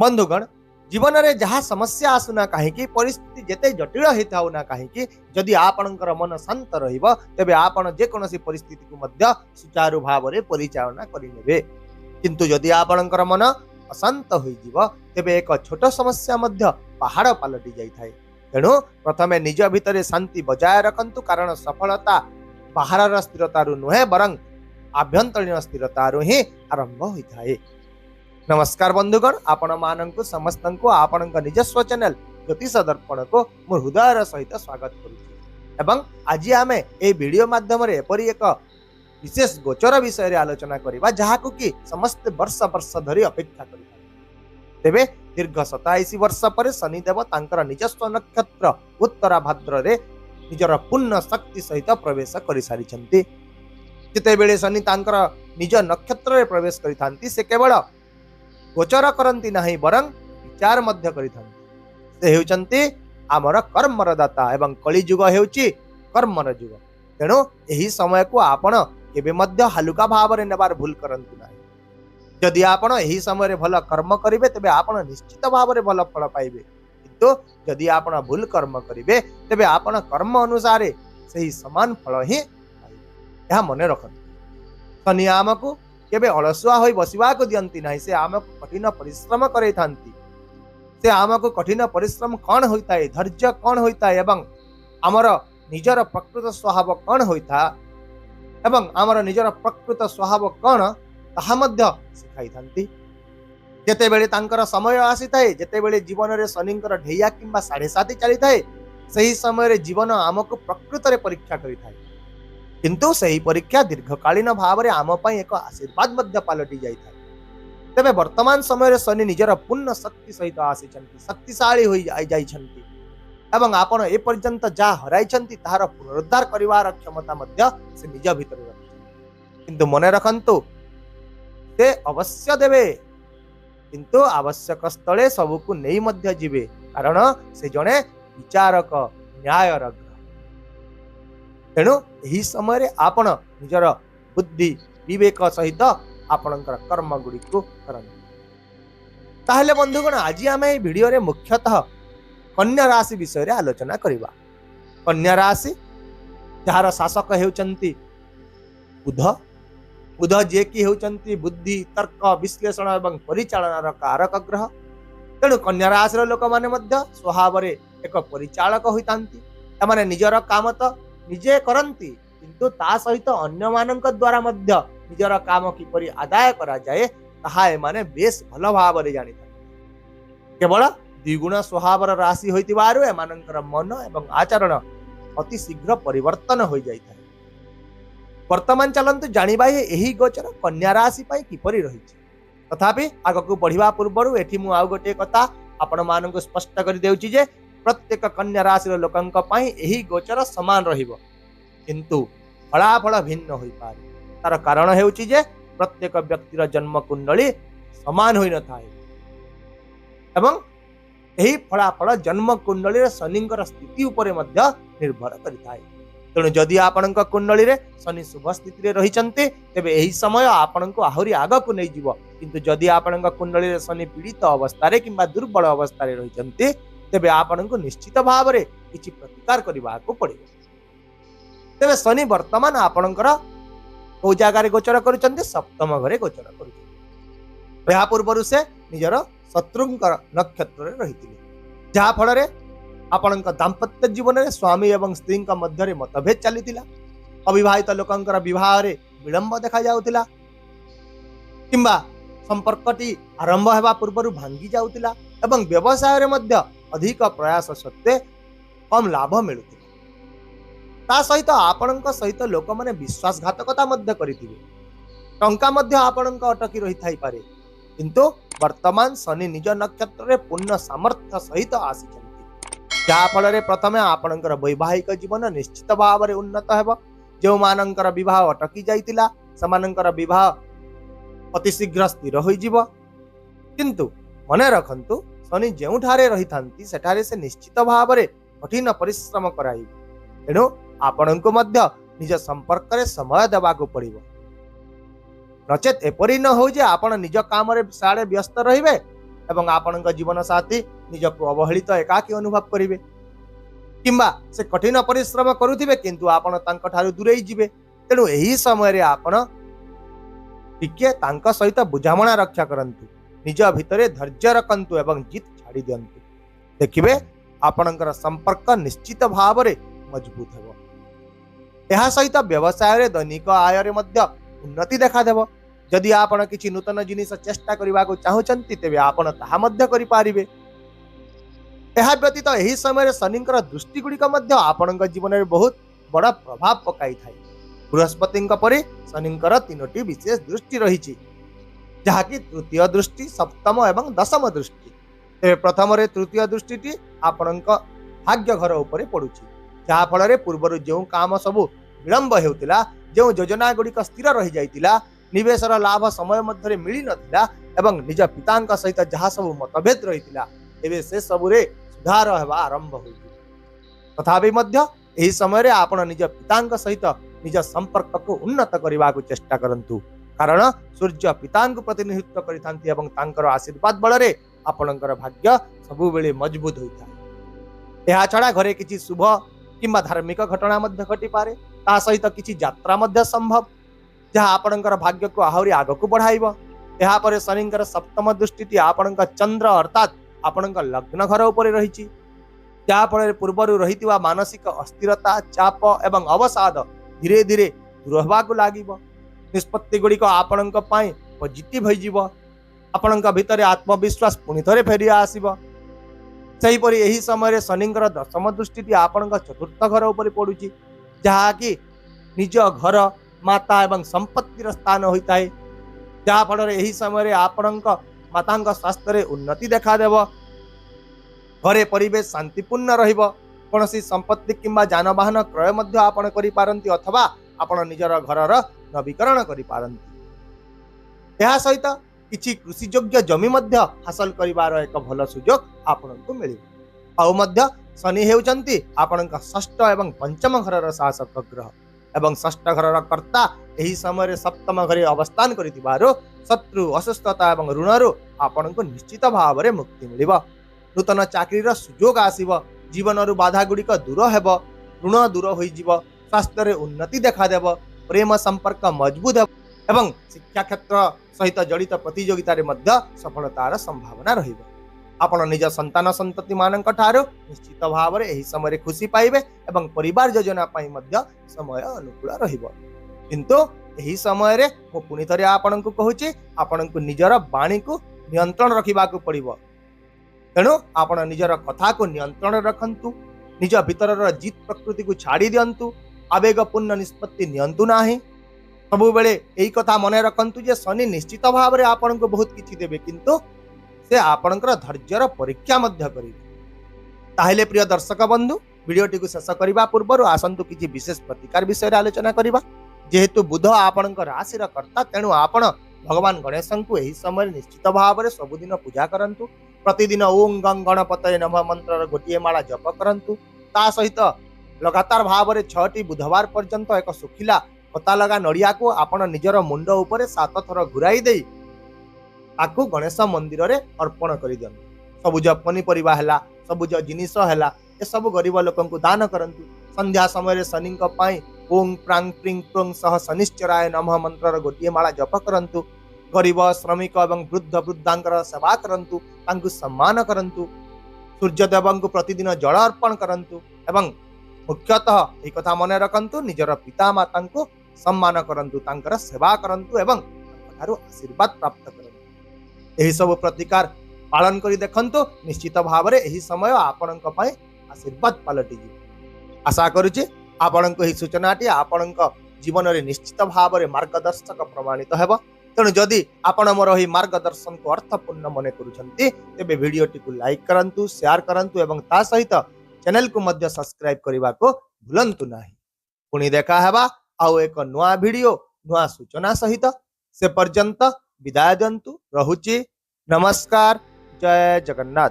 बंधुगण जीवन में जहाँ समस्या आसुना कहीं परिस्थिति जिते जटिल होता ना कहीं जदि आपणकर मन शांत तेबे आपण जेकोसी परिस्थिति को सुचारू भाव में परिचालना करेंगे। किंतु जदि आपणकर मन अशांत हो तेबे एक छोट समस्या पहाड़ पलटि जाए। तेणु प्रथमे निज भितर शांति बजाय रखंतु, कारण सफलता बाहर स्थिरता नुहे बरं आभ्यंतरीण स्थिरता ही आरंभ होता है। नमस्कार बंधुगण, आपण मानक समस्त को आपण निजस्व चैनल ज्योतिष दर्पण को मो हृदय सहित स्वागत करुँ। आज आम ए वीडियो माध्यम एपरी एक विशेष गोचर विषय आलोचना करबा जहाकु कि समस्त वर्ष वर्ष धरी अपेक्षा कर तेबे दीर्घ 27 वर्ष पर शनिदेव तांकर निजस्व नक्षत्र उत्तरा भाद्र रे निजर पूर्ण शक्ति सहित प्रवेश कर सारी। जितेबेले शनि तांकर निज नक्षत्र रे प्रवेश करिथांती से केवल गोचर करती नहीं बरं विचार मध्य करिथांती। से हेउचंती आमर कर्मर दाता एवं कलिजुग हेउची कर्मर जुग। तेणु यही समय को आपण केबे मध्य हालुका भाव रे नेबार भूल करंतु नाही। जदि आपण यही समय रे भल कर्म करिवे तेबे आपण निश्चित भाव रे भल फल पाइबे। किंतु जदि आपण भूल कर्म करिवे तेबे आपण कर्म अनुसार सही समान फल ही पाइबे। यह मने रखंतु। शनि आमको केबे अलसुआ होई बसिबा को दियंती नाही, से आमको कठिन परिश्रम करैथांती। से आमको कठिन परिश्रम कौन होता है, धैर्य कौन होता है एवं आमर निजर प्रकृत स्वभाव कौन होता एवं आमर निजर प्रकृत स्वभाव कौन ताहा मध्य सिखाई थांती। जेतेबेले तांकर समय आसी थाए, जेतेबेले जीवन रे शनिंकर ढेया किंबा 7.5 चली थाए, सही समय रे जीवन आमको प्रकृत रे परीक्षा करि थाए। किंतु सही परीक्षा दीर्घकालीन भाव रे आम पई एक आशीर्वाद मध्य पलटि जाई थाए। तेबे वर्तमान समय रे शनि निजर पूर्ण शक्ति सहित आसीचंती, शक्तिशाली होई जाइछंती एवं आपण ए पर्यंत जा हराइछंती ताहार पुनरुद्धार करिवार क्षमता मध्य से निज भितर रखिछंती। किंतु मने रखंतु से अवश्य देवे, किंतु आवश्यक स्थले सबको नहीं मध्य जीवे, कारण से जने विचारक न्यायर ग्रह। तेणु यही समय रे आपण निजर बुद्धि विवेक सहित आपणकर कर्म गुड़ी को करंतु। ताहले बंधुगण आज आम ए वीडियो रे मुख्यतः कन्या राशि विषय रे आलोचना करिबा। कन्या राशि जहार शासक हेउचंती बुध। बुध जे कि हेउचंती बुद्धि तर्क विश्लेषण एवं परिचालनार कारक ग्रह। तेणु कन्या राशि रो लोक माने मध्य स्वभाव रे एक परिचालक होइतांती। एमाने निजर काम तो निजे करंती, किंतु ता सहित अन्य मानक द्वारा मध्य निजर काम किपरि आदाय करा जाए ताहा एमाने बेस भल भाव रे जानि थांती। केवल द्विगुण स्वभाव राशि होइतिबारु एमानकर मन एवं आचरण अति शीघ्र परिवर्तन हो जाय थाए। वर्तमान चलंतु जानिबा एही गोचर कन्या राशि पई किपरि रहिछि। तथापि आगकु बढ़िबा पूर्वरु एठी मु आउ गोटे कथा आपण मानकु स्पष्ट करि देउछि जे प्रत्येक कन्या राशि रो लोकंक पई एही गोचर समान रहिबो, किंतु फलाफल भिन्न होई पारे। तार कारण हेउछि जे प्रत्येक व्यक्तिर जन्म कुंडली समान होई न थाए एवं एही फलाफल जन्म कुंडली रे शनिंकर स्थिति उपरे मध्य निर्भर करिथाए। तेणु जदि आपणक कुंडली रे शनि शुभ स्थिति रे रहिचंती तेबे एही समय आपणको आहुरी आगकु नै जीवो। किंतु जदि आपणक कुंडली रे शनि पीड़ित अवस्था रे किंबा दुर्बल अवस्था रे रहिचंती तेबे आपणको निश्चित भाव रे किछि प्रतिकार करिबाको पड़िबो। तेबे शनि वर्तमान आपणकर को जगह गोचर करुचंती, सप्तम घरे गोचर करुचंती। या पूर्वरु से निजर शत्रुंकर नक्षत्र रे रहिथिले, जहा फल रे आपणक दाम्पत्य जीवन रे स्वामी एवं स्त्री मध्य रे मतभेद चलीथिला। अविवाहित लोकंकर विवाह रे विलंब देखा जाउथिला किंबा संपर्कटी आरंभ हेबा पूर्वरु भांगी जाउथिला एवं व्यवसाय रे मध्य अधिक प्रयास सत्वे कम लाभ मिलुथिला। ता सहित आपणक सहित लोक माने विश्वासघातकता मध्य करिथिबे, टंका मध्य आपणक अटकी रही थाई पारे। किंतु वर्तमान शनि निज नक्षत्र रे पूर्ण सामर्थ्य सहित आसीचंती, जा फल रे प्रथमे आपणकर वैवाहिक जीवन निश्चित भाव रे उन्नत हेबो। जो मानंकर विवाह अटकी जाइतिला समानंकर विवाह अति शीघ्र स्थिर होई जिवो। किंतु मने रखंतु शनि जेउठारे रहिथांती सेठारे से निश्चित भाव रे कठिन परिश्रम कराई। तेणु आपणको मध्य निज संपर्क रे समय देबाको पड़िबो, नचेत एपरि न हो जे आपण निज काम रे साडे व्यस्त रहिबे एवं आपणक जीवन साथी निजक अवहेलित एकाकी अनुभव करेंगे किंबा से कठिन परिश्रम करुथिबे किंतु आपण तांक ठारू दूरेई जिवे। तेणु एही समय रे आपण टिके तांक सहित बुझामणा रक्षा करंतु, निज भितरे धैर्य रखंतु एवं जीत छाड़ी दियंतु। देखिबे आपणकर संपर्क निश्चित भाव रे मजबूत हेबो। एहा सहित व्यवसाय रे दैनिक आय रे मध्य उन्नति देखा देबो। जदि आपण किछि नूतन जिनिस चेष्टा करबा को चाहुचंती तेबे आपण ताहा मध्य करि पारिबे। एहा व्यतीत एही समय शनिंकर दृष्टि गुड़िक आपण जीवन में बहुत बड़ा प्रभाव पकाई थाए। बृहस्पति परे शनिंकर 3टी विशेष दृष्टि रही, जहाँकि तृतीय दृष्टि, सप्तम एवं दशम दृष्टि। तेरे प्रथम तृतीय दृष्टि आपण भाग्य घर उपरे पड़ुछि, जहाँ फल पूर्वर जो काम सबू विलंब होता, जो योजना गुड़िक स्थिर रही जाइतिला, निवेशर लाभ समय मध्य मिली नथिला एवं निज पिता सहित जहाँ सब मतभेद रही एवं से सबुरे सुधार होगा आरंभ हो। तथापि मध्य एही समय रे आपण निज पिता सहित निज संपर्क को उन्नत करने को चेष्टा करंतु, कारण सूर्य पिता प्रतिनिधित्व करिथांती एवं तांकर आशीर्वाद बल रे आपणकर भाग्य सबुबेले मजबूत होता है। यह छड़ा घरे किसी शुभ किंबा धार्मिक घटना मध्य घटी पारे, ता सहित किसी यात्रा मध्य संभव, जहाँ आपणकर भाग्य को आहरी आग को बढ़ाइबो। यहाँ पर शनिंकर सप्तम दृष्टि आपणक चंद्र अर्थात आपणक लग्न घर उपरे रही, जहाँ फल पूर्वर रही मानसिक अस्थिरता, चाप एवं अवसाद धीरे धीरे दूर होगा लगे। निष्पत्ति गुड़िक आपणक पॉजिटिव हो, आपणक भितर आत्मविश्वास पुणी थे फेरी आसब। सेहीपरि एही समय शनिंकर दशम दृष्टि आपणक चतुर्थ घर उपरे पड़ुछि, जहाँ कि निज घर, माता एवं संपत्तिर स्थान होता है, जहाँ फल एही समय आपणक मातांक स्वास्थ्य रे उन्नति देखा देव। घरे परिवेश शांतिपूर्ण रहिबो। कोनोसी संपत्ति किंबा जानवाहन क्रय मध्य आपण करि पारंती अथवा आपण निजर घरर नवीकरण करि पारंती। एहा सहित किछि कृषि योग्य जमी मध्य हासिल करिवार एक भल सुजोग आपनकु मिलिबो। आउ मध्य शनि हेउचंती आपनक षष्ठ एवं पंचम घरर शासक ग्रह एवं षष्ठ घरर कर्ता एही समय सप्तम घरे अवस्थान करितिबारो शत्रु, असुस्थता एवं ऋणरू आपनकु निश्चित भाव रे मुक्ति मिलिबो। नूतन चाकरीर सुजोग आसीबो, जीवनरू बाधा गुड़िक दूर हेबो, ऋण दूर होई जीवो, स्वास्थ्य रे उन्नति देखा देबो, प्रेम संपर्क मजबूत हेबो एवं शिक्षा क्षेत्र सहित जड़ित प्रतियोगिता रे मध्य सफलतार संभावना रहिबो। आपण निज संतान संतति मानक ठारो निश्चित भाव रे एही समय खुशी पाइबे एवं परिवार योजना पाई मध्य समय अनुकूल रहिबो। किंतु एही समय रे मो पुनी थरे आपनकु कहूची, आपनकु निजर वाणी को नियंत्रण रखिबाकु पड़िबो। तेणु आपण निजर कथा को नियंत्रण रखंतु, निज भीतर जीत प्रकृति को छाड़ी दियंतु, आवेगपूर्ण निष्पत्ति नियंतु नाही। सबु बेले एही कथा मने रखंतु जे शनि निश्चित भाव रे आपनकु बहुत किछि देबे, किंतु से आपनकर धैर्यर परीक्षा मध्य करिबे। ताहेले प्रिय दर्शक बंधु, वीडियोटी को शेष करबा पूर्व आसंतु किछि विशेष प्रतिकार विषय रे आलोचना करबा। जेहेतु बुध आपनकर राशिर कर्ता, तेणु आपण भगवान गणेश को एही समय निश्चित भाव रे सबुदिन पूजा करंतु। प्रतिदिन ओं गं गणपतये नमः मंत्र गोटे माला जप करंतु। ता सहित लगातार भाव रे 6टी बुधवार पर्यंत एक सुखिला कता लगा नड़िया को आपण निजर मुंड उपरे 7 थर घुराई देई ताकू गणेश मंदिर रे अर्पण करि दियंतु। सबुज पनीपरिबा हैला, सबुज जिनिस हैला, ए सब गरीब लोकन को दान करंतु। संध्या समय रे शनि को पाई ओं प्रांग प्रिंग प्रोंग सह शनिश्चराय नमः मंत्र गोटे माला जप करंतु। गरीब, श्रमिक एवं वृद्ध वृद्धांकर सेवा करंतु, तांकु सम्मान करंतु। सूर्यदेव को प्रतिदिन जल अर्पण करंतु एवं मुख्यतः एक कथा मन रखंतु, निजर पिता माता को सम्मान करंतु, तांकर सेवा करंतु एवं तांकर आशीर्वाद प्राप्त करंतु। एही सब प्रतिकार पालन करी देखंतु, निश्चित भाव रे एही समय आपनक पय आशीर्वाद पलटि जी। आशा करूची आपनक एही सूचनाटी आपनक जीवन रे निश्चित भाव रे मार्गदर्शक प्रमाणित हेबो। तेणु जदि आपण मोर ही मार्गदर्शन को अर्थपूर्ण मन करुछंती तेबे वीडियोटी को लाइक करंतु, शेयर करंतु एवं ता सहित चैनल को मध्य सब्सक्राइब करबा को भूलंतु नाही। पुणी देखा हेबा आउ एक नुआ वीडियो नुआ सूचना सहित। से पर्यंत विदाय दंतु, रहुची। नमस्कार, जय जगन्नाथ।